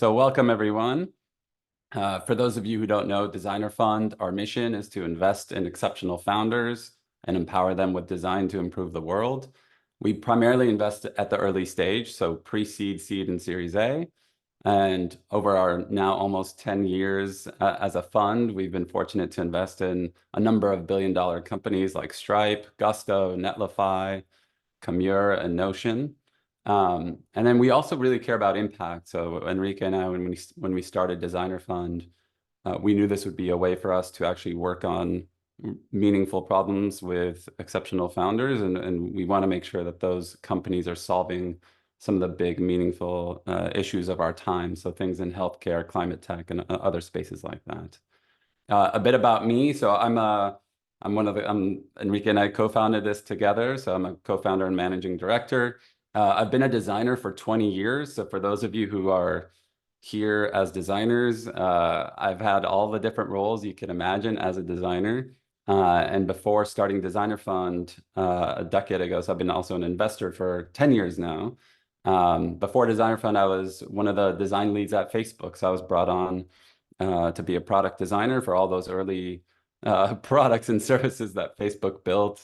So welcome everyone. For those of you who don't know, Designer Fund, our mission is to invest in exceptional founders and empower them with design to improve the world. We primarily invest at the early stage, so pre-seed, seed, and Series A. And over our now almost 10 years as a fund, we've been fortunate to invest in a number of billion-dollar companies like Stripe, Gusto, Netlify, Commure, and Notion. And then we also really care about impact. So Enrique and I, when we started Designer Fund, we knew this would be a way for us to actually work on meaningful problems with exceptional founders. And we want to make sure that those companies are solving some of the big, meaningful issues of our time. So things in healthcare, climate tech, and other spaces like that. A bit about me. So Enrique and I co-founded this together. So I'm a co-founder and managing director. I've been a designer for 20 years. So for those of you who are here as designers, I've had all the different roles you can imagine as a designer. And before starting Designer Fund a decade ago, so I've been also an investor for 10 years now. Before Designer Fund, I was one of the design leads at Facebook. So I was brought on to be a product designer for all those early products and services that Facebook built,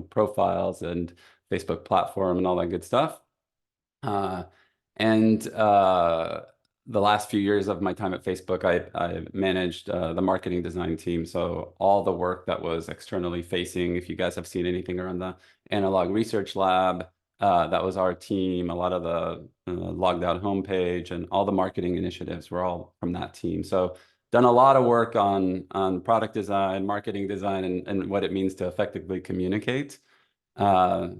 profiles and Facebook platform and all that good stuff. The last few years of my time at Facebook, I managed the marketing design team. So all the work that was externally facing, if you guys have seen anything around the analog research lab, that was our team. A lot of the logged out homepage and all the marketing initiatives were all from that team. So done a lot of work on product design, marketing design, and what it means to effectively communicate. So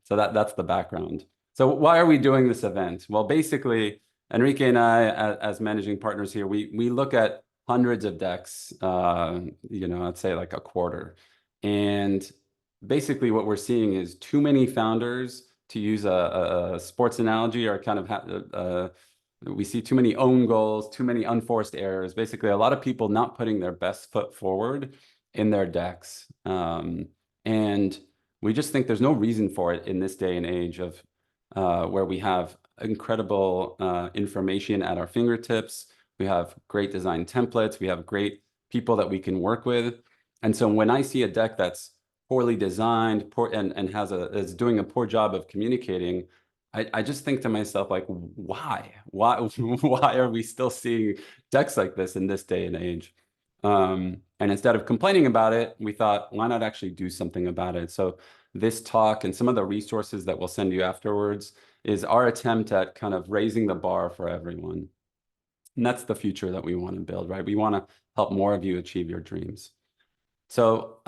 that's the background. So why are we doing this event? Well, basically, Enrique and I, as managing partners here, we look at hundreds of decks, I'd say like a quarter. And basically what we're seeing is too many founders, to use a sports analogy, or kind of we see too many own goals, too many unforced errors. Basically, a lot of people not putting their best foot forward in their decks. And we just think there's no reason for it in this day and age of where we have incredible information at our fingertips. We have great design templates. We have great people that we can work with. And so when I see a deck that's poorly designed, and is doing a poor job of communicating, I just think to myself, like, why are we still seeing decks like this in this day and age? And instead of complaining about it, we thought, why not actually do something about it? So this talk and some of the resources that we'll send you afterwards is our attempt at kind of raising the bar for everyone. And that's the future that we want to build, right? We want to help more of you achieve your dreams. So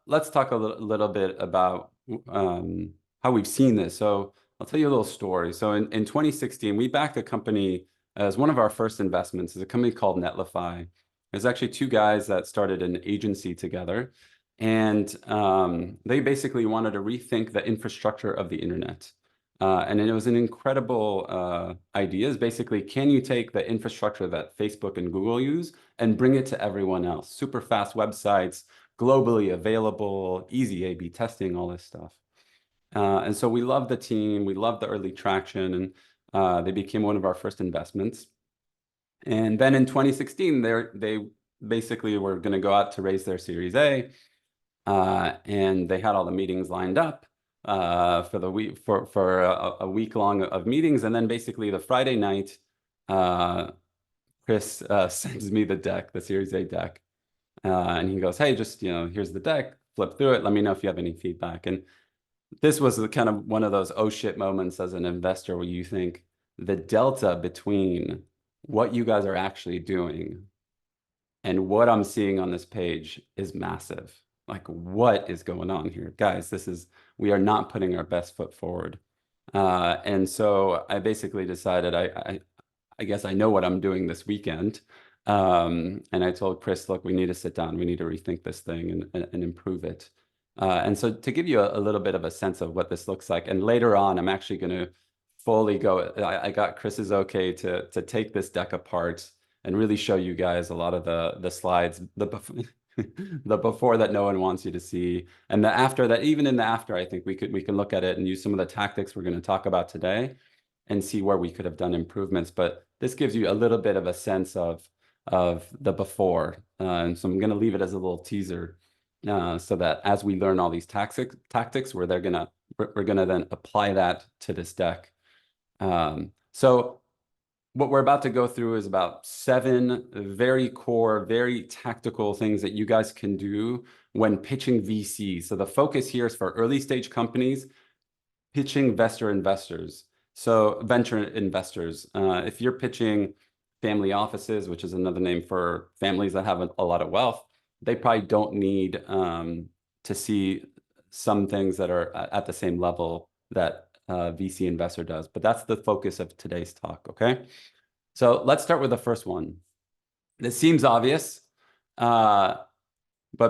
let's talk a little bit about how we've seen this. So I'll tell you a little story. So in 2016, we backed a company as one of our first investments, is a company called Netlify. There's actually two guys that started an agency together, and they basically wanted to rethink the infrastructure of the internet. And it was an incredible idea. Is basically, can you take the infrastructure that Facebook and Google use and bring it to everyone else? Super fast websites, globally available, easy A/B testing, all this stuff. And so we love the team, we love the early traction, and they became one of our first investments. And then in 2016, they basically were going to go out to raise their Series A, and they had all the meetings lined up for the week for a week long of meetings. And then basically the Friday night, Chris sends me the deck, the Series A deck, and he goes, "Hey, just here's the deck. Flip through it. Let me know if you have any feedback." And this was kind of one of those oh shit moments as an investor where you think the delta between what you guys are actually doing and what I'm seeing on this page is massive. Like, what is going on here? Guys, we are not putting our best foot forward. And so I basically decided I guess I know what I'm doing this weekend. And I told Chris, look, we need to sit down. We need to rethink this thing and improve it. And so to give you a little bit of a sense of what this looks like, and later on, I'm actually going to fully go, I got Chris's okay to take this deck apart and really show you guys a lot of the slides, the before that no one wants you to see, and the after that. Even in the after, I think we can look at it and use some of the tactics we're going to talk about today and see where we could have done improvements. But this gives you a little bit of a sense of the before. And so I'm going to leave it as a little teaser, so that as we learn all these tactics, we're gonna then apply that to this deck. So what we're about to go through is about 7 very core, very tactical things that you guys can do when pitching VCs. So the focus here is for early stage companies pitching venture investors. So venture investors, if you're pitching family offices, which is another name for families that have a lot of wealth, they probably don't need to see some things that are at the same level that VC investor does. But that's the focus of today's talk, okay? So let's start with the first one. This seems obvious, but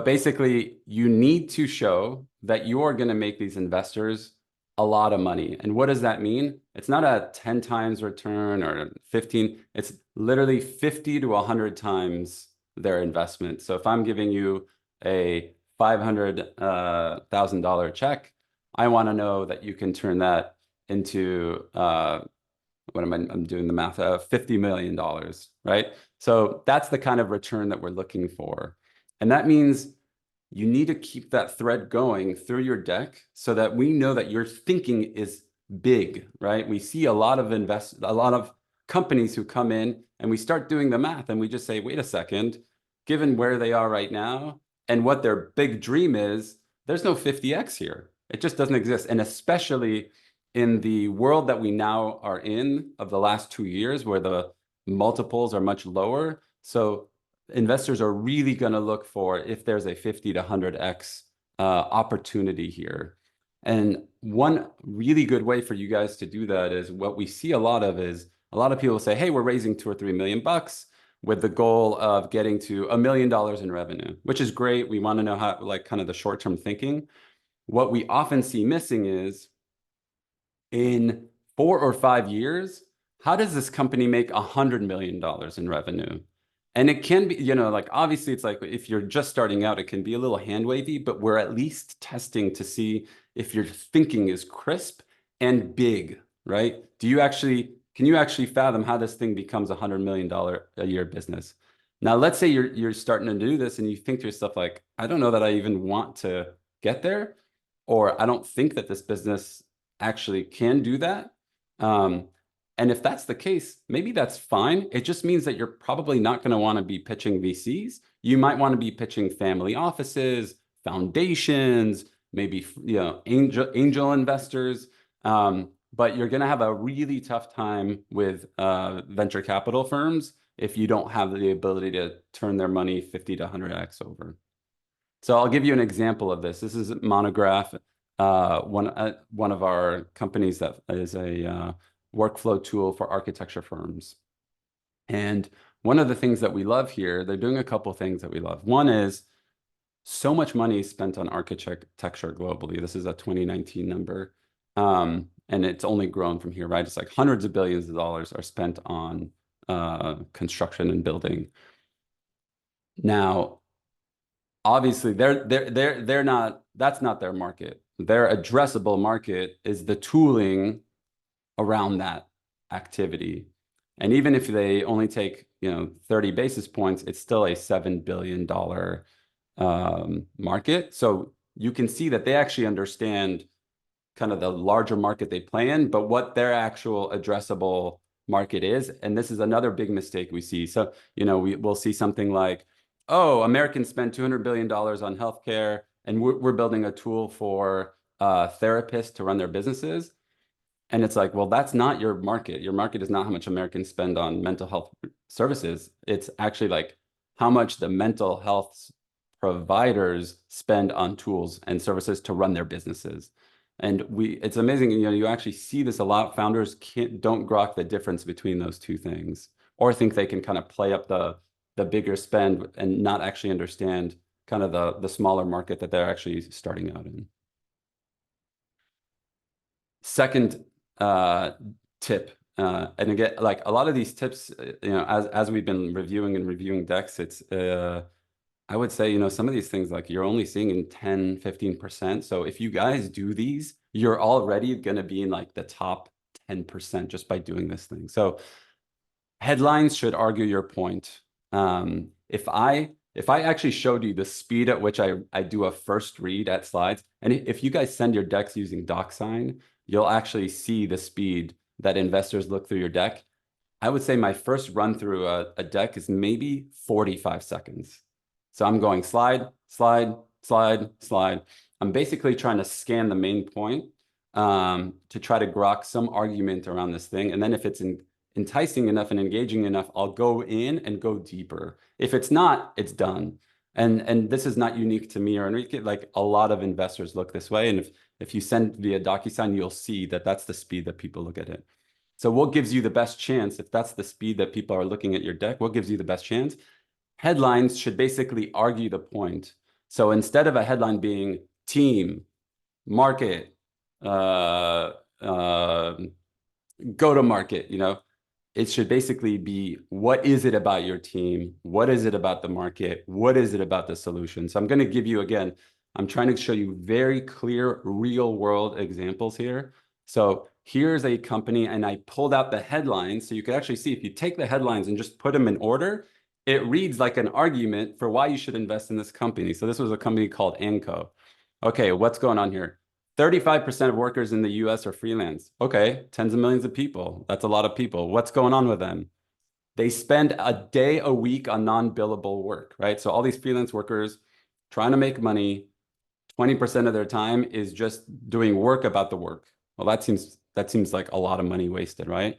basically you need to show that you are going to make these investors a lot of money. And what does that mean? It's not a 10 times return or 15, it's literally 50 to 100 times their investment. So if I'm giving you a $500,000 check, I want to know that you can turn that into I'm doing the math, $50 million, right? So that's the kind of return that we're looking for. And that means you need to keep that thread going through your deck so that we know that your thinking is big, right? We see a lot of companies who come in and we start doing the math and we just say, wait a second, given where they are right now and what their big dream is, there's no 50x here. It just doesn't exist. And especially in the world that we now are in of the last 2 years where the multiples are much lower. So investors are really going to look for if there's a 50 to 100x opportunity here. And one really good way for you guys to do that is what we see a lot of people say, hey, we're raising 2 or 3 million bucks with the goal of getting to $1 million in revenue, which is great. We want to know how, like, kind of the short-term thinking. What we often see missing is in 4 or 5 years, how does this company make $100 million in revenue? And it can be, like, obviously it's like if you're just starting out, it can be a little hand wavy, but we're at least testing to see if your thinking is crisp and big, right? Can you actually fathom how this thing becomes $100 million a year business? Now, let's say you're starting to do this and you think to yourself, like, I don't know that I even want to get there, or I don't think that this business actually can do that. And if that's the case, maybe that's fine. It just means that you're probably not going to want to be pitching VCs. You might want to be pitching family offices, foundations, maybe angel investors. But you're going to have a really tough time with venture capital firms if you don't have the ability to turn their money 50 to 100x over. So I'll give you an example of this. This is Monograph, one of our companies that is a workflow tool for architecture firms. And one of the things that we love here, they're doing a couple of things that we love. One is so much money spent on architecture globally. This is a 2019 number. And it's only grown from here, right? It's like hundreds of billions of dollars are spent on construction and building. Now, obviously, that's not their market. Their addressable market is the tooling around that activity. And even if they only take 30 basis points, it's still a $7 billion market. So you can see that they actually understand kind of the larger market they play in, but what their actual addressable market is. And this is another big mistake we see. So, we'll see something like, oh, Americans spend $200 billion on healthcare, and we're building a tool for therapists to run their businesses. And it's like, well, that's not your market. Your market is not how much Americans spend on mental health services. It's actually like how much the mental health providers spend on tools and services to run their businesses. And it's amazing, you actually see this a lot. Founders don't grok the difference between those two things, or think they can kind of play up the bigger spend and not actually understand kind of the smaller market that they're actually starting out in. Second tip, and again, like a lot of these tips, as we've been reviewing decks, it's I would say, some of these things, like, you're only seeing in 10, 15%. So if you guys do these, you're already going to be in like the top 10% just by doing this thing. So Headlines should argue your point. If I actually showed you the speed at which I do a first read at slides, and if you guys send your decks using DocSign, you'll actually see the speed that investors look through your deck. I would say my first run through a deck is maybe 45 seconds. So I'm going slide, slide, slide, slide. I'm basically trying to scan the main point to try to grok some argument around this thing. And then if it's enticing enough and engaging enough, I'll go in and go deeper. If it's not, it's done. And this is not unique to me or Enrique. Like a lot of investors look this way. And if you send via DocuSign, you'll see that that's the speed that people look at it. So what gives you the best chance? If that's the speed that people are looking at your deck, what gives you the best chance? Headlines should basically argue the point. So instead of a headline being team, market, uh, uh, go to market, it should basically be, what is it about your team? What is it about the market? What is it about the solution? So I'm going to give you, again, I'm trying to show you very clear real world examples here. So here's a company, and I pulled out the headlines. So you can actually see if you take the headlines and just put them in order, it reads like an argument for why you should invest in this company. So this was a company called Anco. Okay, what's going on here? 35% of workers in the US are freelance. Okay, tens of millions of people. That's a lot of people. What's going on with them? They spend a day a week on non-billable work, right? So all these freelance workers trying to make money, 20% of their time is just doing work about the work. Well, that seems like a lot of money wasted, right?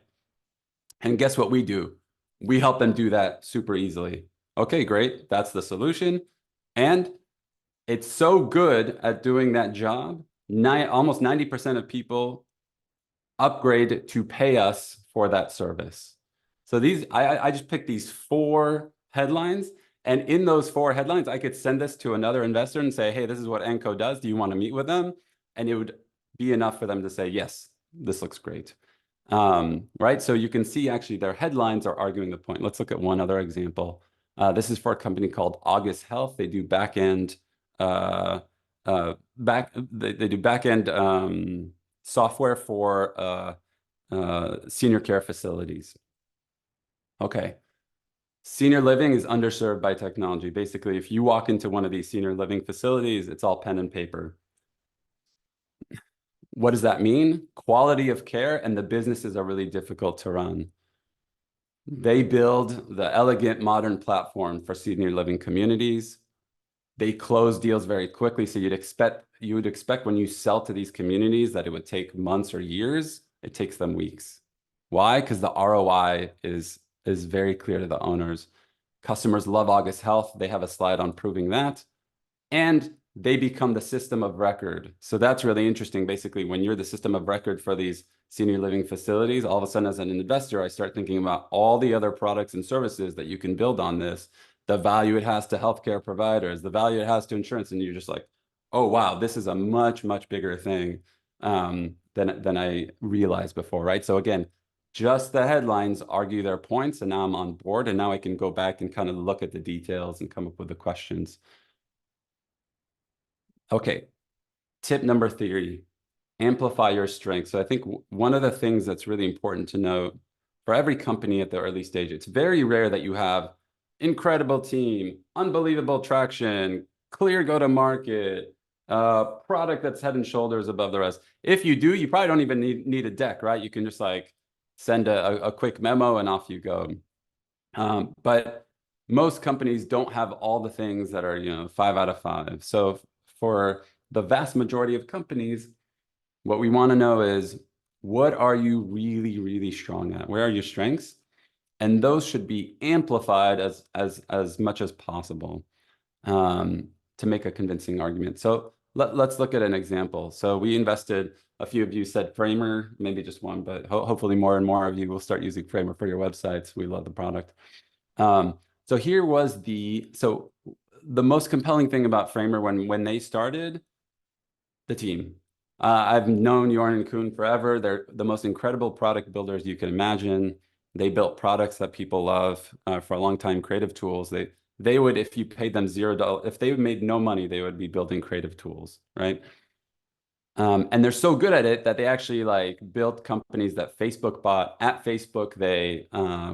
And guess what we do? We help them do that super easily. Okay, great. That's the solution. And it's so good at doing that job. Almost 90% of people upgrade to pay us for that service. So I just picked these 4 headlines, and in those 4 headlines, I could send this to another investor and say, hey, this is what Anco does. Do you want to meet with them? And it would be enough for them to say, yes, this looks great. Right? So you can see actually their headlines are arguing the point. Let's look at one other example. This is for a company called August Health. They do back-end they do back-end software for senior care facilities. Okay. Senior living is underserved by technology. Basically, if you walk into one of these senior living facilities, it's all pen and paper. What does that mean? Quality of care, and the businesses are really difficult to run. They build the elegant modern platform for senior living communities. They close deals very quickly. So you would expect when you sell to these communities that it would take months or years. It takes them weeks. Why? Because the ROI is very clear to the owners. Customers love August Health. They have a slide on proving that. And they become the system of record. So that's really interesting. Basically, when you're the system of record for these senior living facilities, all of a sudden as an investor, I start thinking about all the other products and services that you can build on this, the value it has to healthcare providers, the value it has to insurance. And you're just like, oh, wow, this is a much, much bigger thing than I realized before, right? So again, just the headlines argue their points, and now I'm on board, and now I can go back and kind of look at the details and come up with the questions. Okay, tip number 3, amplify your strengths. So I think one of the things that's really important to note for every company at the early stage, it's very rare that you have incredible team, unbelievable traction, clear go-to-market, product that's head and shoulders above the rest. If you do, you probably don't even need a deck, right? You can just like send a quick memo and off you go. But most companies don't have all the things that are 5 out of 5. So for the vast majority of companies, what we want to know is, what are you really, really strong at? Where are your strengths? And those should be amplified as much as possible to make a convincing argument. So let's look at an example. So we invested, a few of you said Framer, maybe just one, but hopefully more and more of you will start using Framer for your websites. We love the product. So here was the most compelling thing about Framer when they started, the team. I've known Jorn and Koen forever. They're the most incredible product builders you can imagine. They built products that people love for a long time, creative tools. They would, if you paid them $0, if they made no money, they would be building creative tools, right? And they're so good at it that they actually like built companies that Facebook bought. At Facebook, they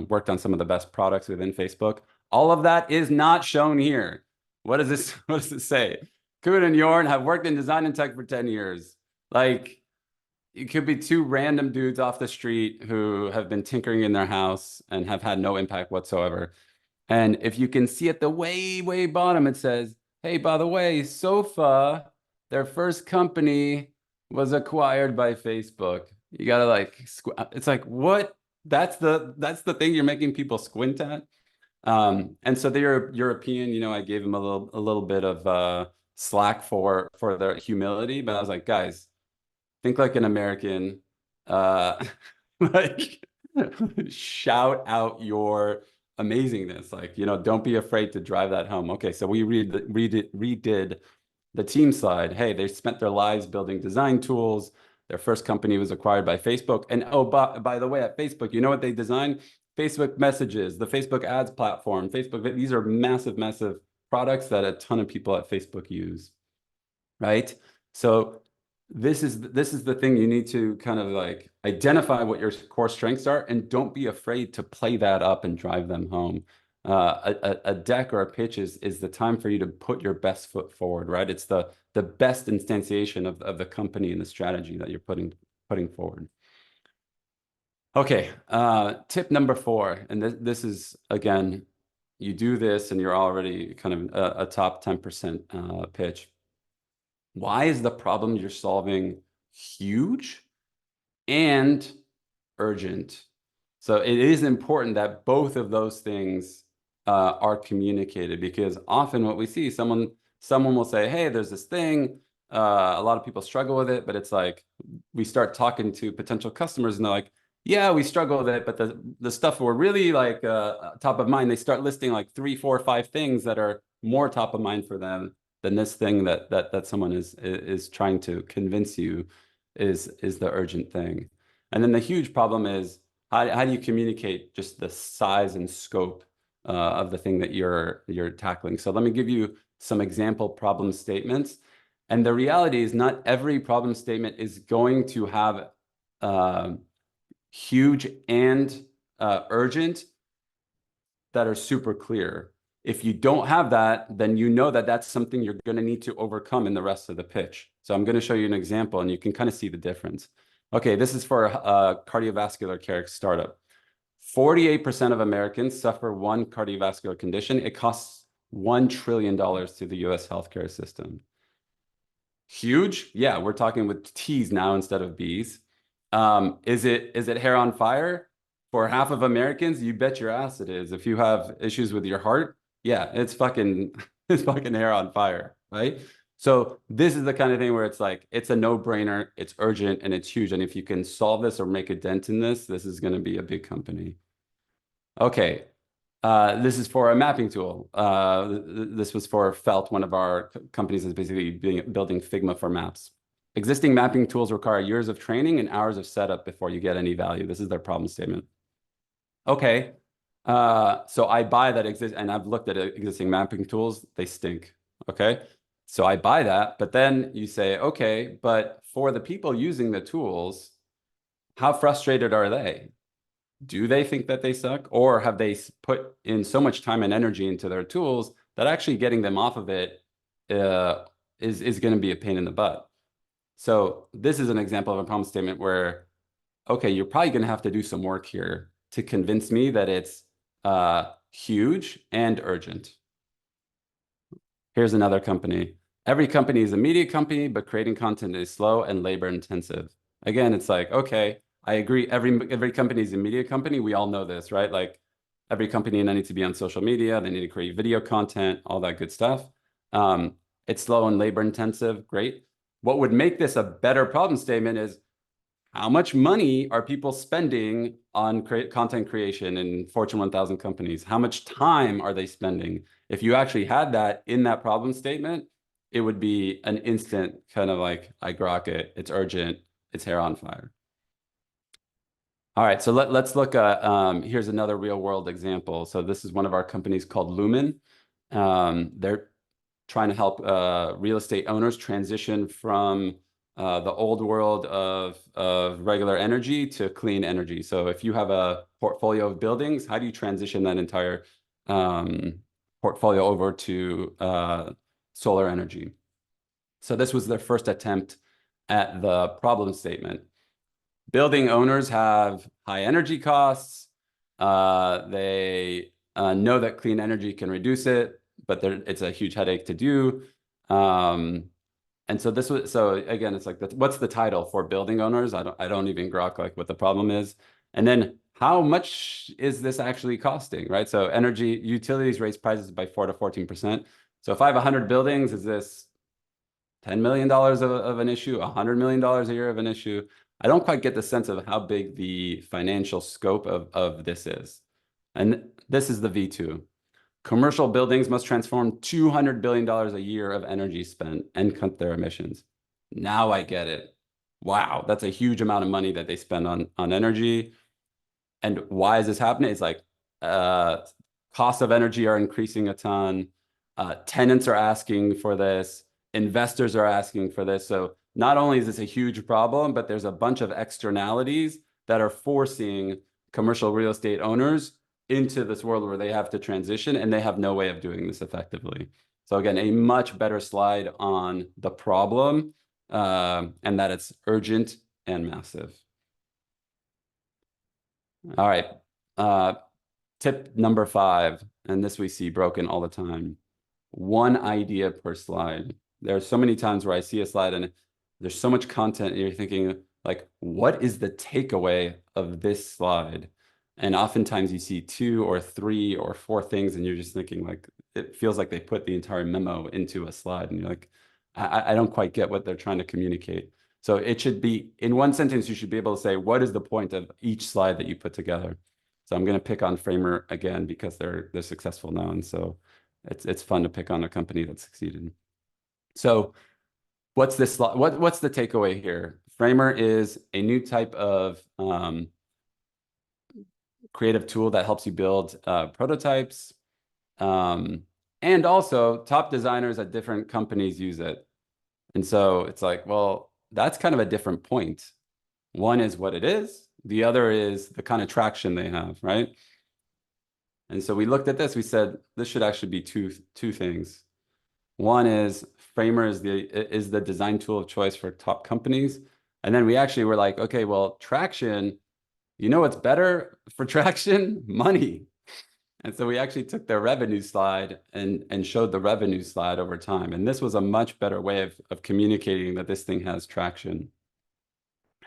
worked on some of the best products within Facebook. All of that is not shown here. What does this? What does it say? Kuhn and Jorn have worked in design and tech for 10 years. Like it could be two random dudes off the street who have been tinkering in their house and have had no impact whatsoever. And if you can see at the way, way bottom, it says, hey, by the way, Sofa, their first company was acquired by Facebook. You gotta like, it's like, what? That's the thing you're making people squint at. And so they're European, I gave them a little bit of slack for their humility, but I was like, guys, think like an American. Like shout out your amazingness. Like, don't be afraid to drive that home. Okay, so we redid the team slide. Hey, they spent their lives building design tools. Their first company was acquired by Facebook. And oh, by the way, at Facebook, you know what they designed? Facebook Messages, the Facebook ads platform, Facebook. These are massive, massive products that a ton of people at Facebook use, right? So this is the thing you need to kind of like identify what your core strengths are and don't be afraid to play that up and drive them home. A deck or a pitch is the time for you to put your best foot forward, right? It's the best instantiation of the company and the strategy that you're putting forward. Okay, tip number 4, and this is again, you do this and you're already kind of a top 10% pitch. Why is the problem you're solving huge and urgent? So it is important that both of those things are communicated, because often what we see, someone will say, hey, there's this thing. A lot of people struggle with it, but it's like we start talking to potential customers and they're like, yeah, we struggle with it, but the stuff we're really like top of mind, they start listing like 3, 4, 5 things that are more top of mind for them than this thing that someone is trying to convince you is the urgent thing. And then the huge problem is how do you communicate just the size and scope of the thing that you're tackling? So let me give you some example problem statements. And the reality is not every problem statement is going to have huge and urgent that are super clear. If you don't have that, then you know that that's something you're going to need to overcome in the rest of the pitch. So I'm going to show you an example and you can kind of see the difference. Okay, this is for a cardiovascular care startup. 48% of Americans suffer one cardiovascular condition. It costs $1 trillion to the US healthcare system. Huge? Yeah, we're talking with T's now instead of B's. Is it hair on fire? For half of Americans, you bet your ass it is. If you have issues with your heart, yeah, it's fucking hair on fire, right? So this is the kind of thing where it's like, it's a no-brainer, it's urgent, and it's huge. And if you can solve this or make a dent in this, this is going to be a big company. Okay, this is for a mapping tool. This was for Felt, one of our companies that's basically building Figma for maps. Existing mapping tools require years of training and hours of setup before you get any value. This is their problem statement. Okay, so I buy that and I've looked at existing mapping tools, they stink. Okay, so I buy that, but then you say, okay, but for the people using the tools, how frustrated are they? Do they think that they suck, or have they put in so much time and energy into their tools that actually getting them off of it is going to be a pain in the butt? So this is an example of a problem statement where, okay, you're probably going to have to do some work here to convince me that it's huge and urgent. Here's another company. Every company is a media company, but creating content is slow and labor intensive. Again, it's like, okay, I agree. Every company is a media company. We all know this, right? Like every company needs to be on social media. They need to create video content, all that good stuff. It's slow and labor intensive. Great. What would make this a better problem statement is, how much money are people spending on content creation in Fortune 1000 companies? How much time are they spending? If you actually had that in that problem statement, it would be an instant kind of like, I grok it, it's urgent, it's hair on fire. All right, so let's look at, here's another real world example. So this is one of our companies called Lumen. They're trying to help real estate owners transition from the old world of regular energy to clean energy. So if you have a portfolio of buildings, how do you transition that entire um, portfolio over to solar energy? So this was their first attempt at the problem statement. Building owners have high energy costs. They know that clean energy can reduce it, but it's a huge headache to do. And so this was, so again, it's like, what's the title for building owners? I don't even grok like what the problem is. And then how much is this actually costing, right? So energy utilities raise prices by 4 to 14%. So if I have 100 buildings, is this $10 million of an issue, $100 million a year of an issue? I don't quite get the sense of how big the financial scope of this is. And this is the V2. Commercial buildings must transform $200 billion a year of energy spent and cut their emissions. Now I get it. Wow, that's a huge amount of money that they spend on energy. And why is this happening? It's like costs of energy are increasing a ton. Tenants are asking for this. Investors are asking for this. So not only is this a huge problem, but there's a bunch of externalities that are forcing commercial real estate owners into this world where they have to transition, and they have no way of doing this effectively. So again, a much better slide on the problem and that it's urgent and massive. All right. Tip number 5, and this we see broken all the time. One idea per slide. There are so many times where I see a slide and there's so much content and you're thinking like, what is the takeaway of this slide? And oftentimes you see 2 or 3 or 4 things and you're just thinking like, it feels like they put the entire memo into a slide and you're like, I don't quite get what they're trying to communicate. So it should be, in one sentence, you should be able to say, what is the point of each slide that you put together? So I'm going to pick on Framer again because they're successful now. And so it's fun to pick on a company that succeeded. So what's this? What's the takeaway here? Framer is a new type of creative tool that helps you build prototypes. And also top designers at different companies use it. And so it's like, well, that's kind of a different point. One is what it is. The other is the kind of traction they have, right? And so we looked at this, we said, this should actually be two things. One is Framer is the design tool of choice for top companies. And then we actually were like, okay, well, traction, you know what's better for traction? Money. And so we actually took their revenue slide and showed the revenue slide over time. And this was a much better way of communicating that this thing has traction.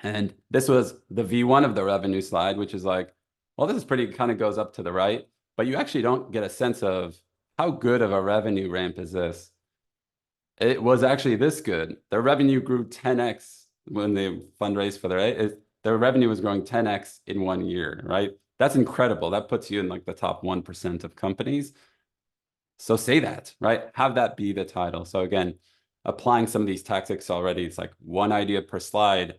And this was the V1 of the revenue slide, which is like, well, this is pretty, kind of goes up to the right, but you actually don't get a sense of how good of a revenue ramp is this. It was actually this good. Their revenue grew 10x when they fundraised for their revenue was growing 10x in 1 year, right? That's incredible. That puts you in like the top 1% of companies. So say that, right? Have that be the title. So again, applying some of these tactics already, it's like one idea per slide,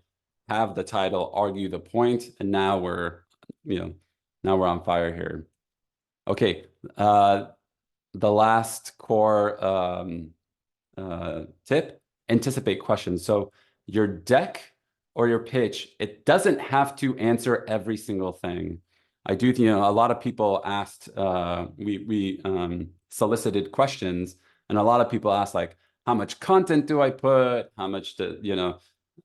have the title, argue the point, and now we're on fire here. Okay, the last core tip, anticipate questions. So your deck or your pitch, it doesn't have to answer every single thing. I do, a lot of people asked, we solicited questions, and a lot of people asked like, how much content do I put? How much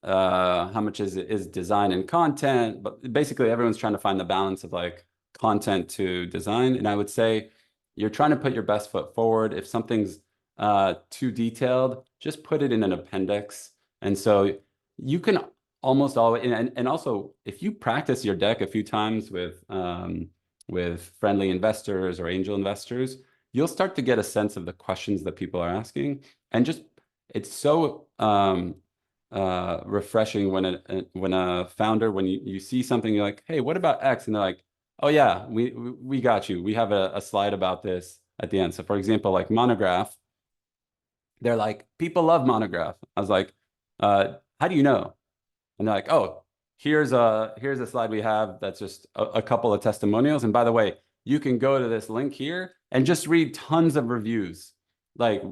how much is design and content? But basically everyone's trying to find the balance of like content to design. And I would say you're trying to put your best foot forward. If something's too detailed, just put it in an appendix. And so you can almost always, and also if you practice your deck a few times with friendly investors or angel investors, you'll start to get a sense of the questions that people are asking. And just, it's so refreshing when a founder, when you see something, you're like, hey, what about X? And they're like, oh yeah, we got you. We have a slide about this at the end. So for example, like Monograph, they're like, people love Monograph. I was like, how do you know? And they're like, oh, here's a slide we have that's just a couple of testimonials. And by the way, you can go to this link here and just read tons of reviews. Like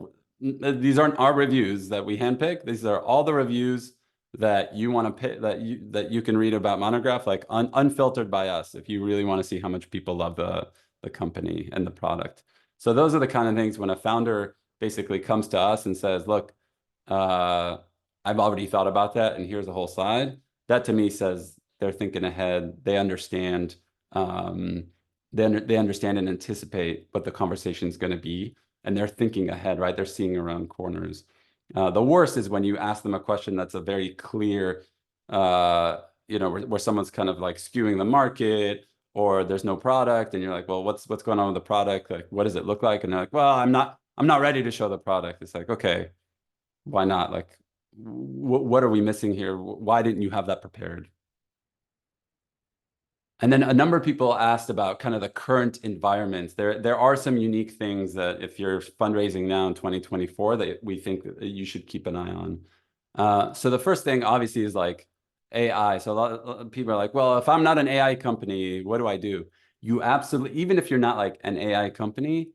these aren't our reviews that we handpick. These are all the reviews that you want to pay, that you can read about Monograph, like unfiltered by us, if you really want to see how much people love the company and the product. So those are the kind of things when a founder basically comes to us and says, look, uh, I've already thought about that, and here's a whole slide. That to me says they're thinking ahead. They understand. Um, they understand and anticipate what the conversation is going to be, and they're thinking ahead, right? They're seeing around corners. The worst is when you ask them a question that's a very clear, where someone's kind of like skewing the market, or there's no product, and you're like, well, what's going on with the product? Like, what does it look like? And they're like, well, I'm not ready to show the product. It's like, okay, why not? Like, what are we missing here? Why didn't you have that prepared? And then a number of people asked about kind of the current environments. There are some unique things that if you're fundraising now in 2024 that we think that you should keep an eye on. So the first thing obviously is like AI. So a lot of people are like, well, if I'm not an AI company, what do I do? You absolutely, even if you're not like an AI company,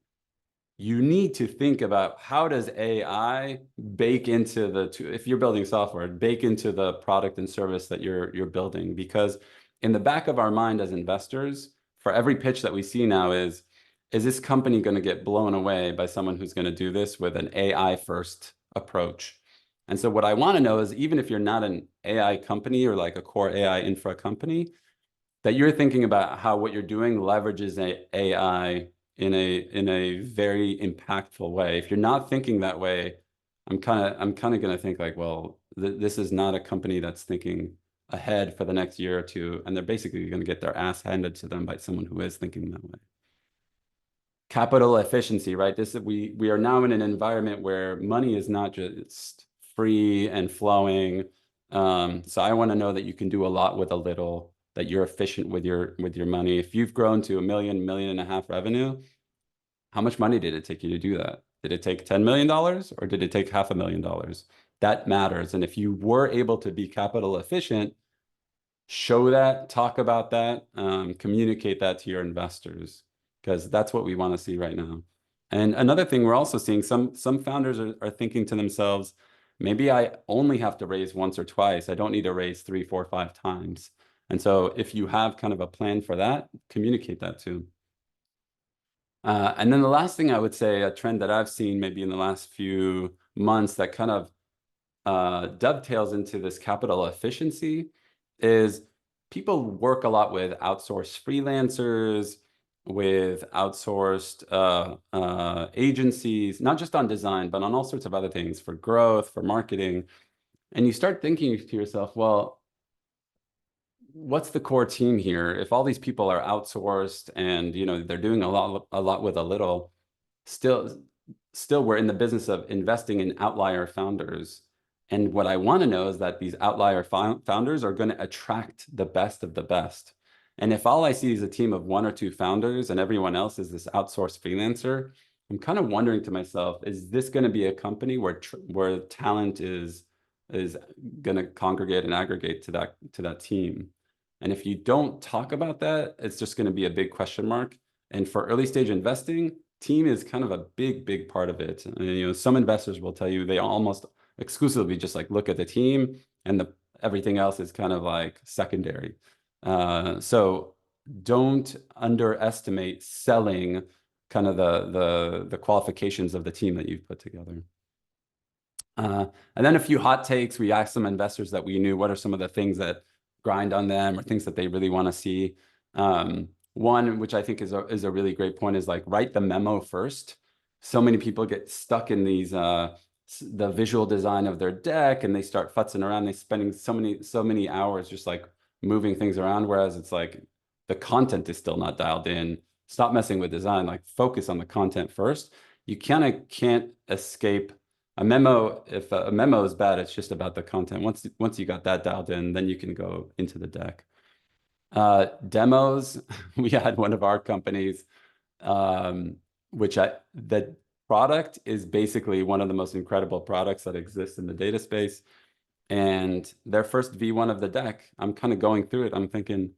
you need to think about how does AI bake into if you're building software, bake into the product and service that you're building. Because in the back of our mind as investors, for every pitch that we see now is this company going to get blown away by someone who's going to do this with an AI first approach? And so what I want to know is, even if you're not an AI company or like a core AI infra company, that you're thinking about how what you're doing leverages AI in a very impactful way. If you're not thinking that way, I'm kind of going to think like, well, this is not a company that's thinking ahead for the next year or two, and they're basically going to get their ass handed to them by someone who is thinking that way. Capital efficiency, right? We are now in an environment where money is not just free and flowing. So I want to know that you can do a lot with a little, that you're efficient with your money. If you've grown to $1 million and a half revenue, how much money did it take you to do that? Did it take $10 million or did it take $500,000? That matters. And if you were able to be capital efficient, show that, talk about that, communicate that to your investors, because that's what we want to see right now. And another thing we're also seeing, some founders are thinking to themselves, maybe I only have to raise once or twice. I don't need to raise 3, 4, 5 times. And so if you have kind of a plan for that, communicate that too. And then the last thing I would say, a trend that I've seen maybe in the last few months that kind of dovetails into this capital efficiency is people work a lot with outsourced freelancers, with outsourced agencies, not just on design, but on all sorts of other things for growth, for marketing. And you start thinking to yourself, well, what's the core team here? If all these people are outsourced and they're doing a lot with a little, still we're in the business of investing in outlier founders. And what I want to know is that these outlier founders are going to attract the best of the best. And if all I see is a team of 1 or 2 founders and everyone else is this outsourced freelancer, I'm kind of wondering to myself, is this going to be a company where talent is going to congregate and aggregate to that team? And if you don't talk about that, it's just going to be a big question mark. And for early stage investing, team is kind of a big part of it. And, some investors will tell you they almost exclusively just like look at the team, and everything else is kind of like secondary. So don't underestimate selling kind of the qualifications of the team that you've put together. And then a few hot takes. We asked some investors that we knew what are some of the things that grind on them or things that they really want to see. One, which I think is a really great point, is like write the memo first. So many people get stuck in these the visual design of their deck, and they start futzing around. They're spending so many hours just like moving things around, whereas it's like the content is still not dialed in. Stop messing with design. Like focus on the content first. You kind of can't escape a memo. If a memo is bad, it's just about the content. Once you got that dialed in, then you can go into the deck. Demos. We had one of our companies, the product is basically one of the most incredible products that exists in the data space. And their first V1 of the deck, I'm kind of going through it. I'm thinking,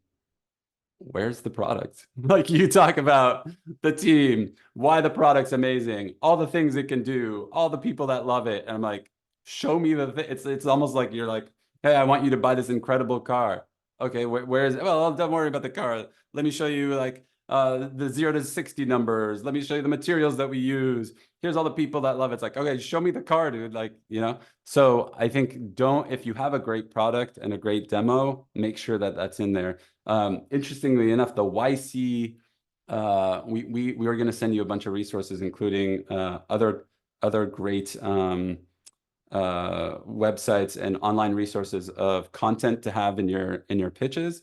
where's the product? Like, you talk about the team, why the product's amazing, all the things it can do, all the people that love it. And I'm like, show me it's almost like you're like, Hey, I want you to buy this incredible car. Okay, where is it? Well, don't worry about the car. Let me show you like the 0 to 60 numbers. Let me show you the materials that we use. Here's all the people that love it. It's like, okay, show me the car, dude. Like, you know. So I think don't if you have a great product and a great demo, make sure that that's in there. Interestingly enough, the YC, we were going to send you a bunch of resources, including other great websites and online resources of content to have in your pitches.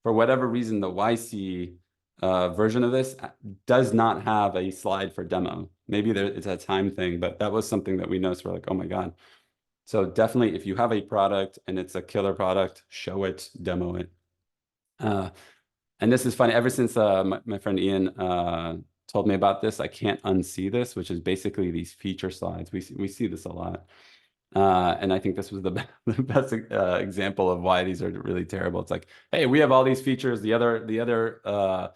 For whatever reason, the YC version of this does not have a slide for demo. Maybe it's a time thing, but that was something that we noticed. We're like, oh my God. So definitely, if you have a product and it's a killer product, show it, demo it. And this is funny. Ever since my friend Ian told me about this, I can't unsee this, which is basically these feature slides. We see this a lot. And I think this was the best example of why these are really terrible. It's like, hey, we have all these features. The other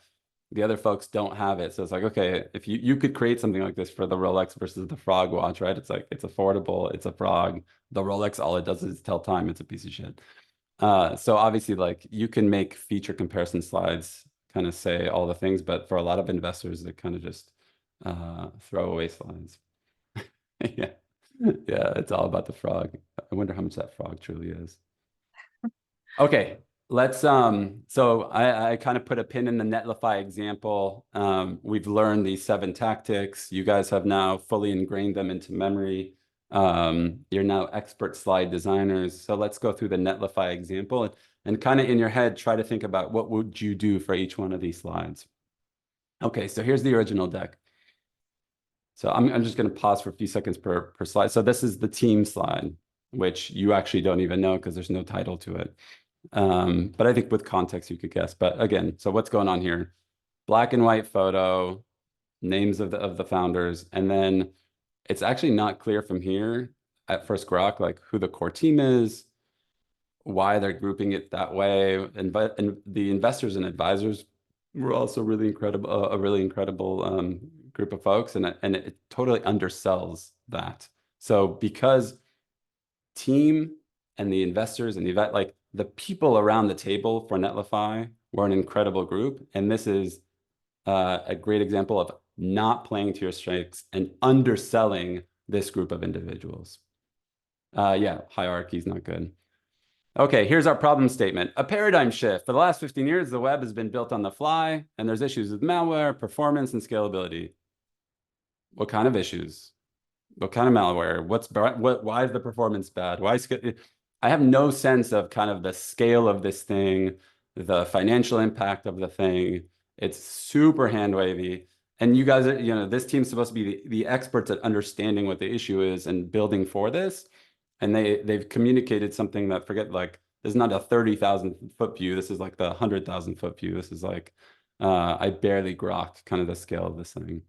folks don't have it. So it's like, okay, if you could create something like this for the Rolex versus the Frog watch, right? It's like it's affordable. It's a Frog. The Rolex, all it does is tell time. It's a piece of shit. So obviously, like you can make feature comparison slides, kind of say all the things, but for a lot of investors, they kind of just throwaway slides. Yeah. Yeah, it's all about the frog. I wonder how much that frog truly is. Okay, let's so I kind of put a pin in the Netlify example. We've learned these 7 tactics. You guys have now fully ingrained them into memory. You're now expert slide designers. So let's go through the Netlify example and kind of in your head try to think about what would you do for each one of these slides. Okay, so here's the original deck. So I'm just going to pause for a few seconds per slide. So this is the team slide, which you actually don't even know because there's no title to it. But I think with context you could guess. But again, so what's going on here? Black and white photo, names of the founders, and then it's actually not clear from here at first grok like who the core team is, why they're grouping it that way, and the investors and advisors were also really incredible, a really incredible group of folks, and it totally undersells that. So because team and the investors and the event, like the people around the table for Netlify were an incredible group, and this is a great example of not playing to your strengths and underselling this group of individuals. Yeah, hierarchy is not good. Okay, here's our problem statement. A paradigm shift. For the last 15 years, the web has been built on the fly, and there's issues with malware, performance, and scalability. What kind of issues? What kind of malware? Why is the performance bad? I have no sense of kind of the scale of this thing, the financial impact of the thing. It's super hand wavy. And you guys are, this team's supposed to be the experts at understanding what the issue is and building for this. And they've communicated something that this is not a 30,000 foot view. This is like the 100,000 foot view. This is like I barely grok kind of the scale of this thing.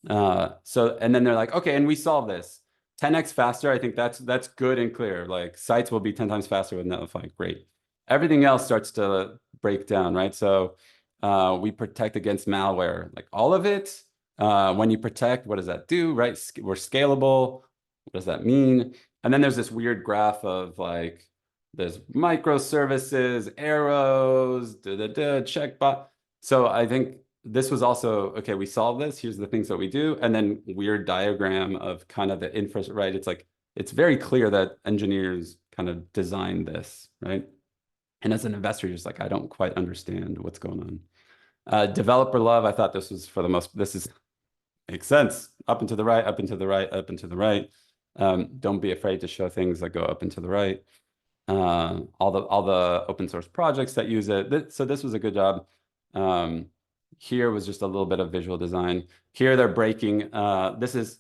And then they're like, okay, and we solve this 10x faster. I think that's good and clear. Like sites will be 10 times faster with Netlify. Great. Everything else starts to break down, right? So we protect against malware, like all of it. When you protect, what does that do, right? We're scalable. What does that mean? And then there's this weird graph of like, there's microservices, arrows, checkbox. So I think this was also, okay, we solve this. Here's the things that we do. And then weird diagram of kind of the infra, right? It's like, it's very clear that engineers kind of designed this, right? And as an investor, you're just like, I don't quite understand what's going on. Developer love, I thought makes sense. Up and to the right, up and to the right, up and to the right. Don't be afraid to show things that go up and to the right. All the open source projects that use it. So this was a good job. Here was just a little bit of visual design. Here they're breaking. This is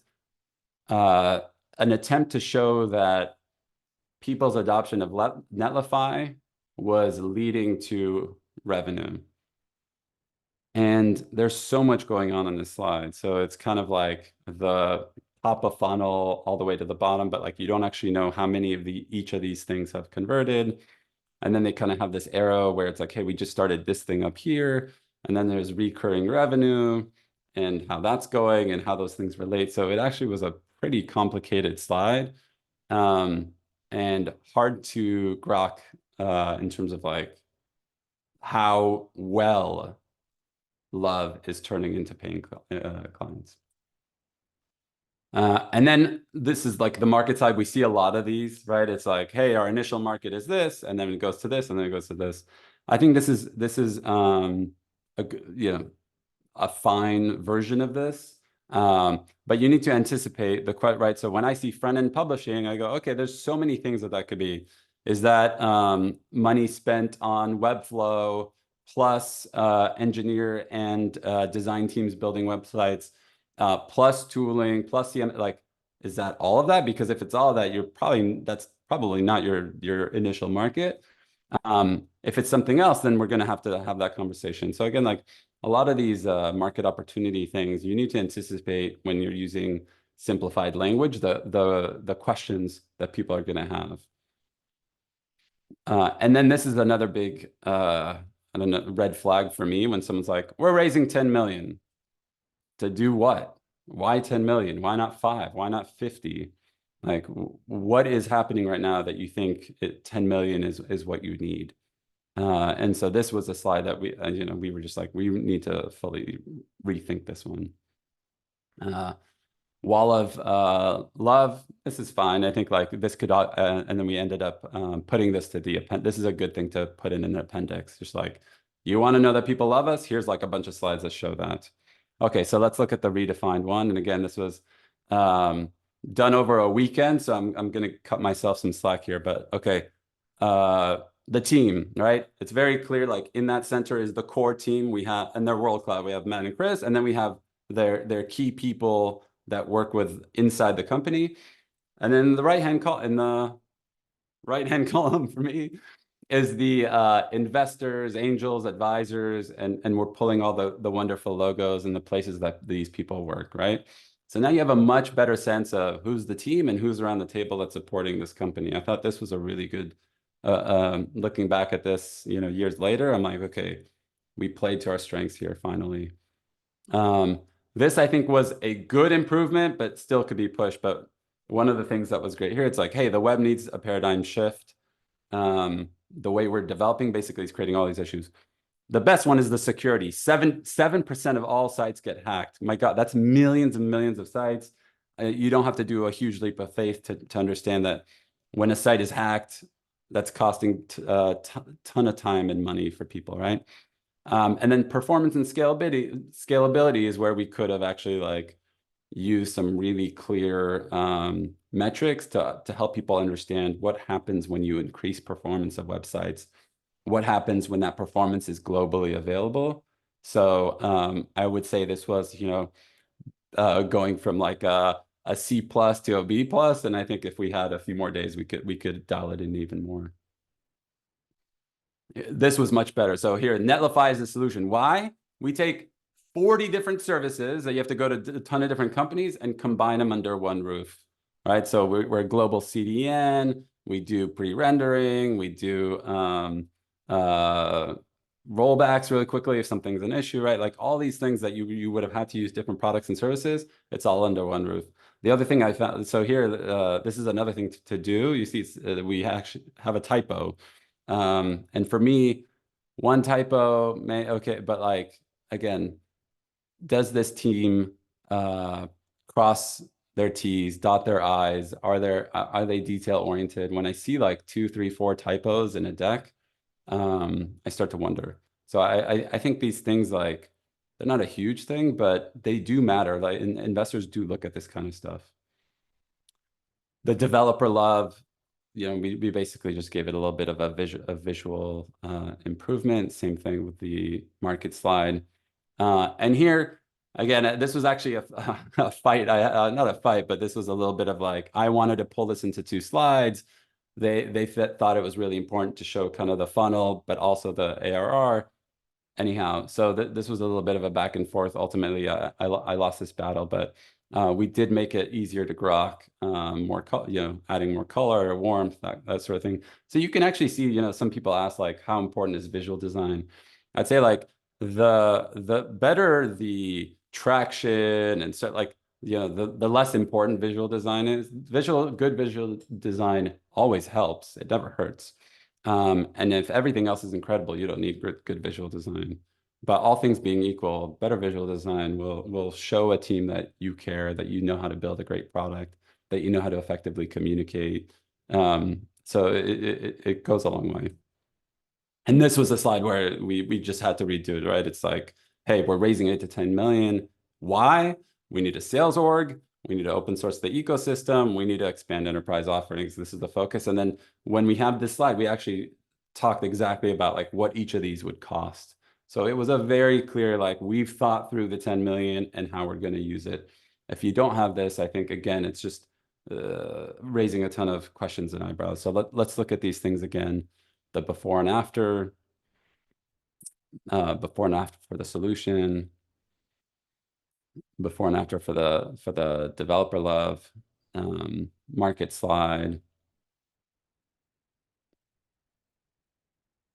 an attempt to show that people's adoption of Netlify was leading to revenue. And there's so much going on this slide. So it's kind of like the top of funnel all the way to the bottom, but like you don't actually know how many of each of these things have converted. And then they kind of have this arrow where it's like, hey, we just started this thing up here. And then there's recurring revenue and how that's going and how those things relate. So it actually was a pretty complicated slide. and hard to grok in terms of like how well love is turning into paying clients. And then this is like the market side. We see a lot of these, right? It's like, hey, our initial market is this, and then it goes to this, and then it goes to this. I think this is you know, a fine version of this. But you need to anticipate the right. So when I see front end publishing, I go, okay, there's so many things that could be. Is that money spent on Webflow plus engineer and design teams building websites, plus tooling, plus the like, is that all of that? Because if it's all of that, that's probably not your initial market. If it's something else, then we're going to have that conversation. So again, like a lot of these market opportunity things, you need to anticipate when you're using simplified language, the questions that people are going to have. And then this is another big, I don't know, red flag for me when someone's like, we're raising 10 million to do what? Why 10 million? Why not 5? Why not 50? Like, what is happening right now that you think 10 million is what you need? And so this was a slide that we were just like, we need to fully rethink this one. Wall of love, this is fine. I think like this could, and then we ended up putting this to the appendix. This is a good thing to put in an appendix. Just like, you want to know that people love us? Here's like a bunch of slides that show that. Okay, so let's look at the redefined one. And again, this was done over a weekend, so I'm going to cut myself some slack here. But okay, the team, right? It's very clear. Like in that center is the core team we have, and they're world class. We have Matt and Chris, and then we have their key people that work with inside the company. And then the right-hand column for me is the investors, angels, advisors, and we're pulling all the wonderful logos and the places that these people work, right? So now you have a much better sense of who's the team and who's around the table that's supporting this company. I thought this was a really good, looking back at this, years later, I'm like, okay, we played to our strengths here finally. This I think was a good improvement, but still could be pushed. But one of the things that was great here, it's like, hey, the web needs a paradigm shift. The way we're developing basically is creating all these issues. The best one is the security. 7% of all sites get hacked. My God, that's millions and millions of sites. You don't have to do a huge leap of faith to understand that when a site is hacked, that's costing a ton of time and money for people, right? And then performance and scalability is where we could have actually like used some really clear metrics to help people understand what happens when you increase performance of websites, what happens when that performance is globally available. So I would say this was, going from like a C plus to a B plus, and I think if we had a few more days, we could dial it in even more. This was much better. So here, Netlify is the solution. Why? We take 40 different services that you have to go to a ton of different companies and combine them under one roof, right? So we're a global CDN. We do pre-rendering. We do rollbacks really quickly if something's an issue, right? Like all these things that you would have had to use different products and services, it's all under one roof. The other thing I found, so here, this is another thing to do. You see, we actually have a typo. And for me, one typo okay, but like again, does this team cross their T's, dot their I's? Are they detail oriented? When I see like 2, 3, 4 typos in a deck, I start to wonder. So I think these things like they're not a huge thing, but they do matter. Like investors do look at this kind of stuff. The developer love, we basically just gave it a little bit of a visual improvement. Same thing with the market slide. And here, again, this was actually a fight. Not a fight, but this was a little bit of like, I wanted to pull this into 2 slides. They thought it was really important to show kind of the funnel, but also the ARR. Anyhow, so this was a little bit of a back and forth. Ultimately, I lost this battle, but we did make it easier to grok, more adding more color, warmth, that sort of thing. So you can actually see, some people ask like, how important is visual design? I'd say like the better the traction and so like the less important visual design is. Good visual design always helps. It never hurts. And if everything else is incredible, you don't need good visual design. But all things being equal, better visual design will show a team that you care, that you know how to build a great product, that you know how to effectively communicate. So it goes a long way. And this was a slide where we just had to redo it, right? It's like, hey, we're raising 8 to 10 million. Why? We need a sales org. We need to open source the ecosystem. We need to expand enterprise offerings. This is the focus. And then when we have this slide, we actually talked exactly about like what each of these would cost. So it was a very clear, like we've thought through the 10 million and how we're going to use it. If you don't have this, I think, again, it's just raising a ton of questions and eyebrows. So let's look at these things again. The before and after for the solution, before and after for the developer love, market slide,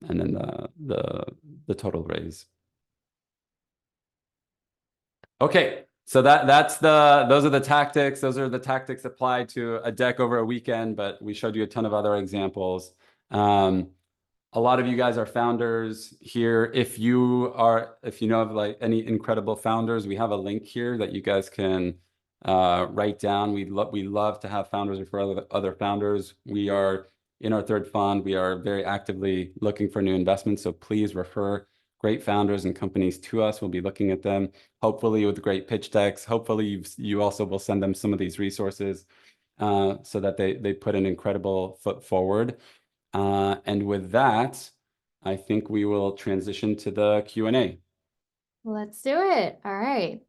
and then the total raise. Okay, so those are the tactics. Those are the tactics applied to a deck over a weekend, but we showed you a ton of other examples. A lot of you guys are founders here. If you know of like any incredible founders, we have a link here that you guys can write down. We love to have founders refer other founders. We are in our third fund. We are very actively looking for new investments. So please refer great founders and companies to us. We'll be looking at them, hopefully with great pitch decks. Hopefully you also will send them some of these resources so that they put an incredible foot forward. And with that, I think we will transition to the Q&A. Let's do it. All right.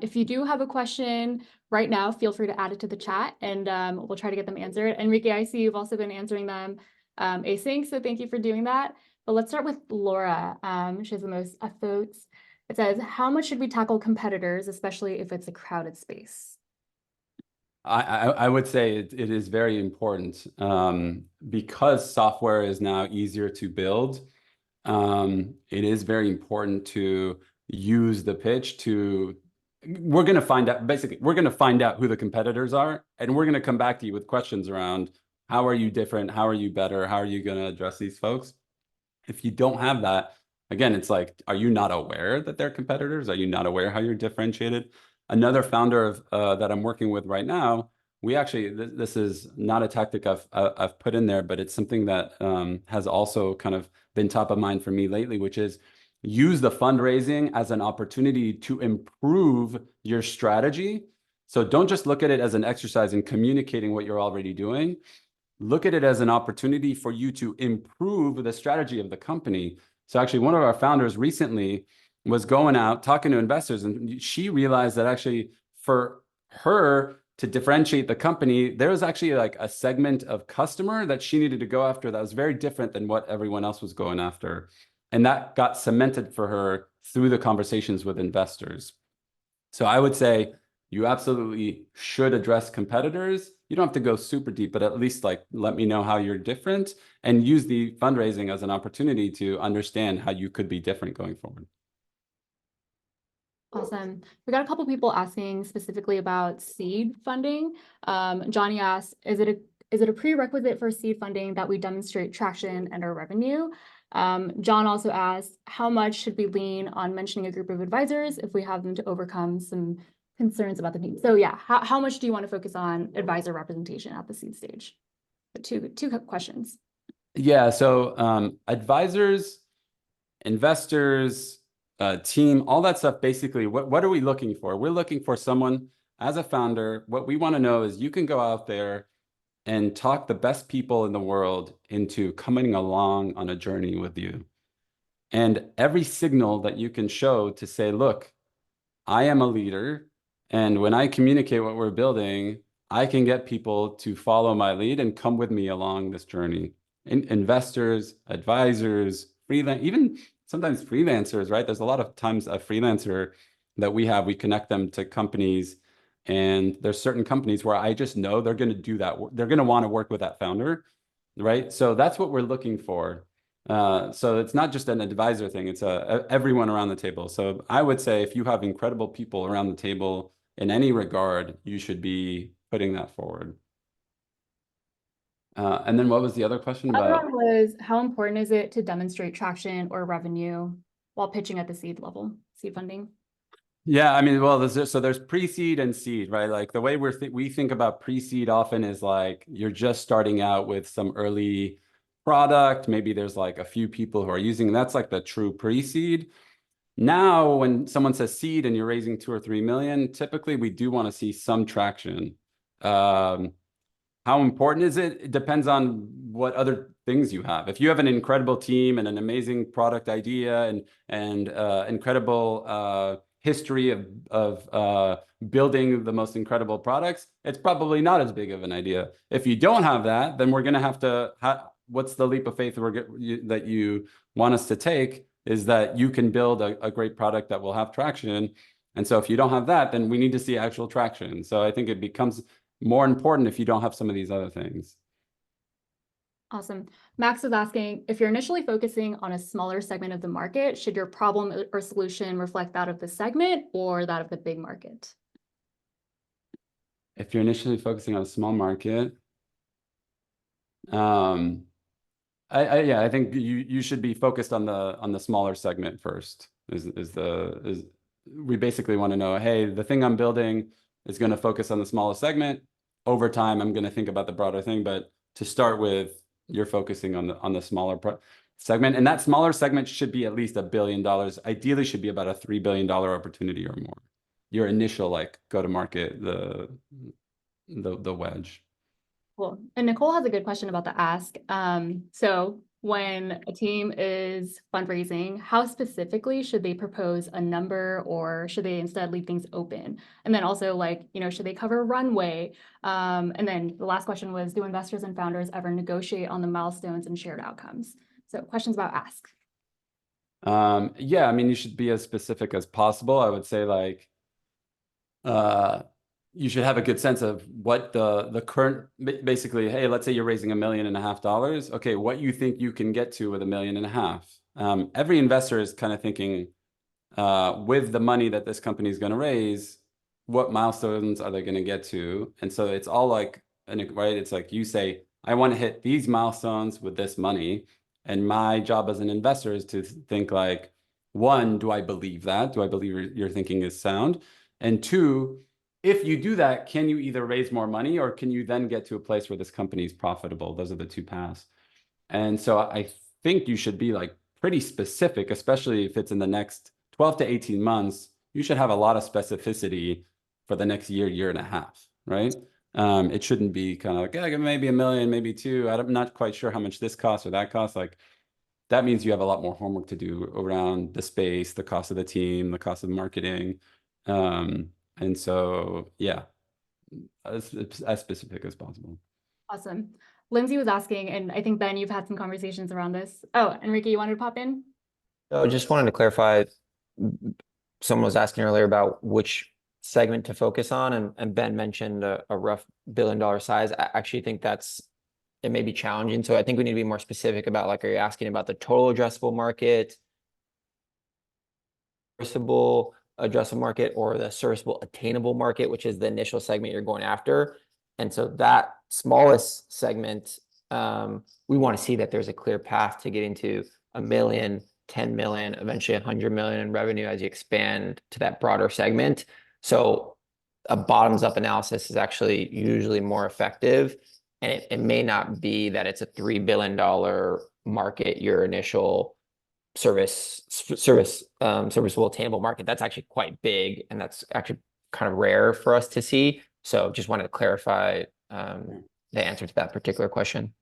If you do have a question right now, feel free to add it to the chat and we'll try to get them answered. Enrique, I see you've also been answering them async, so thank you for doing that. But let's start with Laura. She has the most votes. It says, how much should we tackle competitors, especially if it's a crowded space? I would say it is very important because software is now easier to build. It is very important to use the pitch to, we're going to find out who the competitors are, and we're going to come back to you with questions around how are you different? How are you better? How are you going to address these folks? If you don't have that, again, it's like, are you not aware that they're competitors? Are you not aware how you're differentiated? Another founder of that I'm working with right now, we actually, this is not a tactic I've put in there, but it's something that has also kind of been top of mind for me lately, which is use the fundraising as an opportunity to improve your strategy. So don't just look at it as an exercise in communicating what you're already doing. Look at it as an opportunity for you to improve the strategy of the company. So actually, one of our founders recently was going out talking to investors, and she realized that actually for her to differentiate the company, there was actually like a segment of customer that she needed to go after that was very different than what everyone else was going after. And that got cemented for her through the conversations with investors. So I would say you absolutely should address competitors. You don't have to go super deep, but at least like let me know how you're different and use the fundraising as an opportunity to understand how you could be different going forward. Awesome. We got a couple people asking specifically about seed funding. Johnny asked, is it a prerequisite for seed funding that we demonstrate traction and our revenue? John also asked, how much should we lean on mentioning a group of advisors if we have them to overcome some concerns about the team? So yeah, how much do you want to focus on advisor representation at the seed stage? Two questions. Yeah, so advisors, investors, team, all that stuff, basically, what are we looking for? We're looking for someone, as a founder, what we want to know is you can go out there and talk the best people in the world into coming along on a journey with you. And every signal that you can show to say, look, I am a leader, and when I communicate what we're building, I can get people to follow my lead and come with me along this journey. Investors, advisors, freelance, even sometimes freelancers, right? There's a lot of times a freelancer that we connect them to companies, and there's certain companies where I just know they're going to do that. They're going to want to work with that founder, right? So that's what we're looking for. So it's not just an advisor thing, it's everyone around the table. So I would say if you have incredible people around the table in any regard, you should be putting that forward. And then what was the other question The other about? one was, how important is it to demonstrate traction or revenue while pitching at the seed level, seed funding? Yeah, I mean, well, there's pre-seed and seed, right? Like the way we think about pre-seed often is like you're just starting out with some early product. Maybe there's like a few people who are using, that's like the true pre-seed. Now, when someone says seed and you're raising 2 or 3 million, typically we do want to see some traction. Um, how important is it? It depends on what other things you have. If you have an incredible team and an amazing product idea and incredible history of building the most incredible products, it's probably not as big of an idea. If you don't have that, then we're going to have to. What's the leap of faith that you want us to take? Is that you can build a great product that will have traction. And so if you don't have that, then we need to see actual traction. So I think it becomes more important if you don't have some of these other things. Awesome. Max is asking, if you're initially focusing on a smaller segment of the market, should your problem or solution reflect that of the segment or that of the big market? If you're initially focusing on a small market, um, I think you should be focused on the smaller segment first. We basically want to know, hey, the thing I'm building is going to focus on the smallest segment. Over time, I'm going to think about the broader thing, but to start with, you're focusing on the smaller segment, and that smaller segment should be at least $1 billion. Ideally, should be about a $3 billion opportunity or more. Your initial like go to market, the wedge. Cool. And Nicole has a good question about the ask. So when a team is fundraising, how specifically should they propose a number or should they instead leave things open? And then also like, should they cover runway? And then the last question was, do investors and founders ever negotiate on the milestones and shared outcomes? So questions about ask. Yeah, I mean, you should be as specific as possible. I would say like, you should have a good sense of what the current, basically, hey, let's say you're raising $1.5 million. Okay, what you think you can get to with $1.5 million. Every investor is kind of thinking, with the money that this company is going to raise, what milestones are they going to get to? And so it's all like, right? It's like you say, I want to hit these milestones with this money. And my job as an investor is to think like, one, do I believe that? Do I believe your thinking is sound? And two, if you do that, can you either raise more money or can you then get to a place where this company is profitable? Those are the two paths. And so I think you should be like pretty specific, especially if it's in the next 12 to 18 months. You should have a lot of specificity for the next year, year and a half, right? It shouldn't be kind of like, yeah, maybe $1 million, maybe 2. I'm not quite sure how much this costs or that costs. Like that means you have a lot more homework to do around the space, the cost of the team, the cost of marketing. And so, yeah, as specific as possible. Awesome. Lindsay was asking, and I think, Ben, you've had some conversations around this. Oh, Enrique, you wanted to pop in? So just wanted to clarify, someone was asking earlier about which segment to focus on, and Ben mentioned a rough $1 billion size. I actually think it may be challenging. So I think we need to be more specific about, like, are you asking about the total addressable market, serviceable addressable market, or the serviceable attainable market, which is the initial segment you're going after? And so that smallest segment, we want to see that there's a clear path to getting to 1 million, 10 million, eventually 100 million in revenue as you expand to that broader segment. So a bottoms up analysis is actually usually more effective. And it may not be that it's a $3 billion market, your initial serviceable attainable market. That's actually quite big. And that's actually kind of rare for us to see. So just wanted to clarify the answer to that particular question.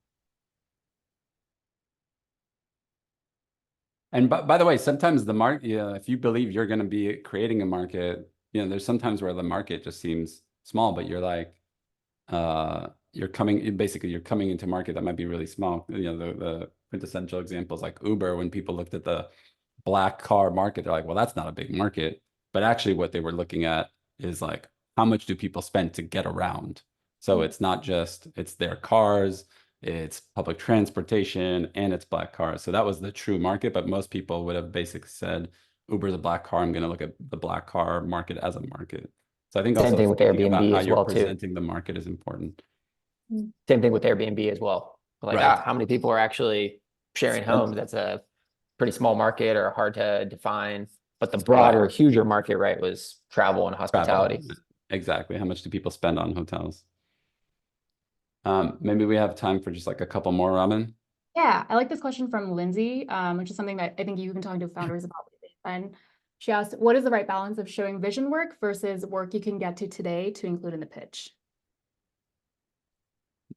And by the way, sometimes the market, if you believe you're going to be creating a market, there's sometimes where the market just seems small, but you're like, you're coming into market that might be really small. The quintessential examples like Uber, when people looked at the black car market, they're like, well, that's not a big market. But actually what they were looking at is like, how much do people spend to get around? So it's not just, it's their cars, it's public transportation, and it's black cars. So that was the true market. But most people would have basically said, Uber's a black car. I'm going to look at the black car market as a market. So I think Same also thing with thinking about Airbnb how as you're well too. presenting the market is important. Same thing with Airbnb as well. Like, Right. how many people are actually sharing homes? That's a pretty small market or hard to define. But the broader, huger market, right, was travel and Travel. hospitality. Exactly. How much do people spend on hotels? Maybe we have time for just like a couple more, Robin. Yeah, I like this question from Lindsay, which is something that I think you've been talking to founders about lately. And she asked, what is the right balance of showing vision work versus work you can get to today to include in the pitch?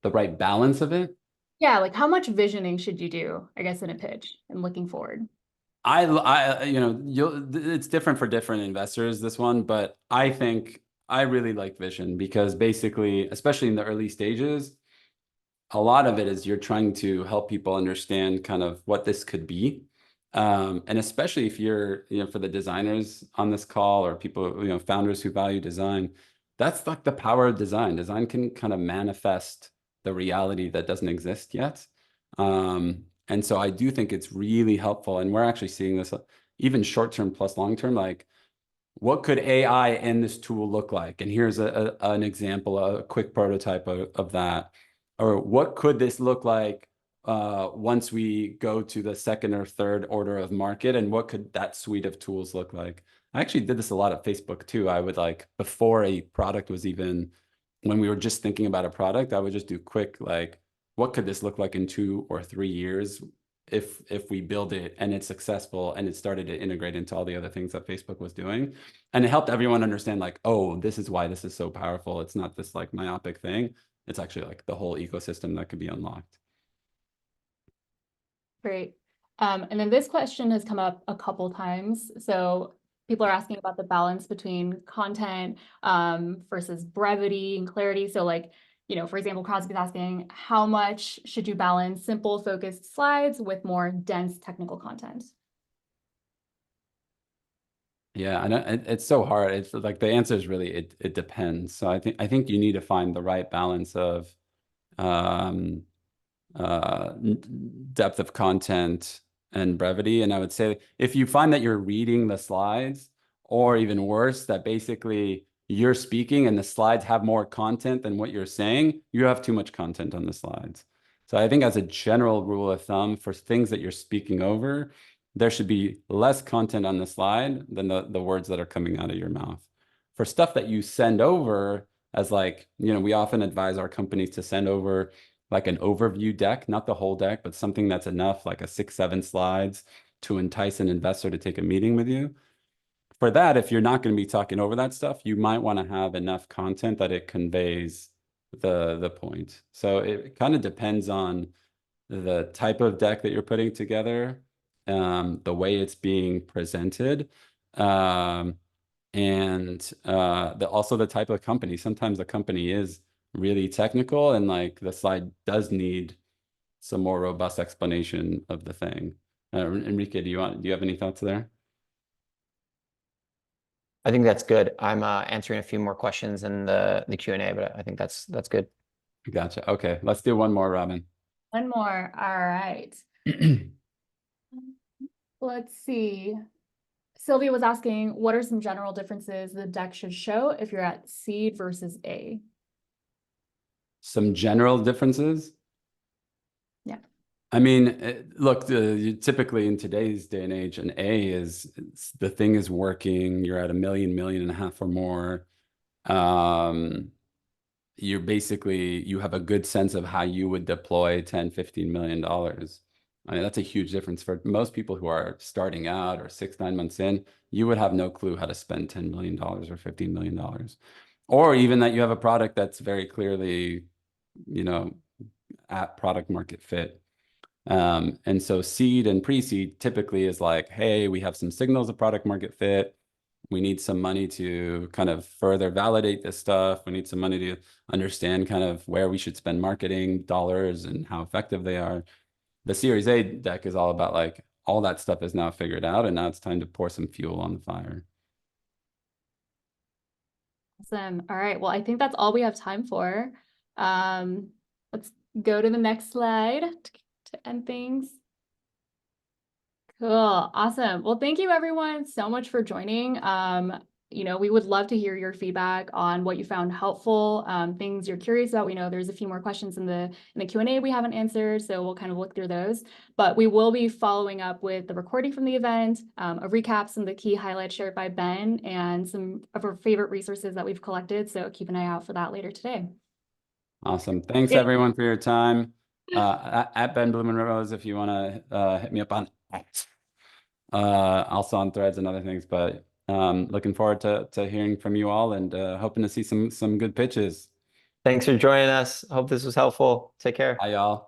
The right balance of it. Yeah, like how much visioning should you do, I guess, in a pitch and looking forward? It's different for different investors, this one, but I think I really like vision because basically, especially in the early stages, a lot of it is you're trying to help people understand kind of what this could be. And especially if you're, for the designers on this call or people, founders who value design, that's like the power of design. Design can kind of manifest the reality that doesn't exist yet. And so I do think it's really helpful. And we're actually seeing this even short-term plus long-term, like what could AI in this tool look like? And here's an example, a quick prototype of that. Or what could this look like once we go to the second or third order of market? And what could that suite of tools look like? I actually did this a lot at Facebook too. I would like, before a product was even, when we were just thinking about a product, I would just do quick, like, what could this look like in 2 or 3 years if we build it and it's successful and it started to integrate into all the other things that Facebook was doing. And it helped everyone understand like, oh, this is why this is so powerful. It's not this like myopic thing. It's actually like the whole ecosystem that could be unlocked. Great. And then this question has come up a couple times. So people are asking about the balance between content versus brevity and clarity. So like, for example, Crosby's asking, how much should you balance simple focused slides with more dense technical content? Yeah, I know it's so hard. It's like the answer is really it depends. So I think you need to find the right balance of um depth of content and brevity. And I would say if you find that you're reading the slides, or even worse, that basically you're speaking and the slides have more content than what you're saying, you have too much content on the slides. So I think as a general rule of thumb for things that you're speaking over, there should be less content on the slide than the words that are coming out of your mouth. For stuff that you send over, as like, we often advise our companies to send over like an overview deck, not the whole deck, but something that's enough, like a 6-7 slides to entice an investor to take a meeting with you. For that, if you're not going to be talking over that stuff, you might want to have enough content that it conveys the point. So it kind of depends on the type of deck that you're putting together, the way it's being presented, and also the type of company. Sometimes the company is really technical and like the slide does need some more robust explanation of the thing. Enrique, do you have any thoughts there? I think that's good. I'm answering a few more questions in the Q&A, but I think that's good. Gotcha. Okay, let's do one more, Robin. One more. All right. Let's see. Sylvia was asking, what are some general differences the deck should show if you're at seed versus A? Some general differences. Yeah. I mean, look, typically in today's day and age, an A is the thing is working. You're at a million, million and a half or more. You have a good sense of how you would deploy 10, $15 million. I mean, that's a huge difference for most people who are starting out or 6, 9 months in. You would have no clue how to spend $10 million or $15 million. Or even that you have a product that's very clearly, at product market fit. And so seed and pre-seed typically is like, hey, we have some signals of product market fit. We need some money to kind of further validate this stuff. We need some money to understand kind of where we should spend marketing dollars and how effective they are. The Series A deck is all about like, all that stuff is now figured out, and now it's time to pour some fuel on the fire. Awesome. All right. Well, I think that's all we have time for. Let's go to the next slide to end things. Cool. Awesome. Well, thank you everyone so much for joining. we would love to hear your feedback on what you found helpful, things you're curious about. We know there's a few more questions in the Q&A we haven't answered, so we'll kind of look through those. But we will be following up with the recording from the event, a recap, some of the key highlights shared by Ben, and some of our favorite resources that we've collected. So keep an eye out for that later today. Awesome. Thanks everyone for your time. At Ben Blumenrose, if you want to hit me up on X. Also on Threads and other things, but looking forward to hearing from you all, and hoping to see some good pitches. Thanks for joining us. Hope this was helpful. Take care. Bye, y'all.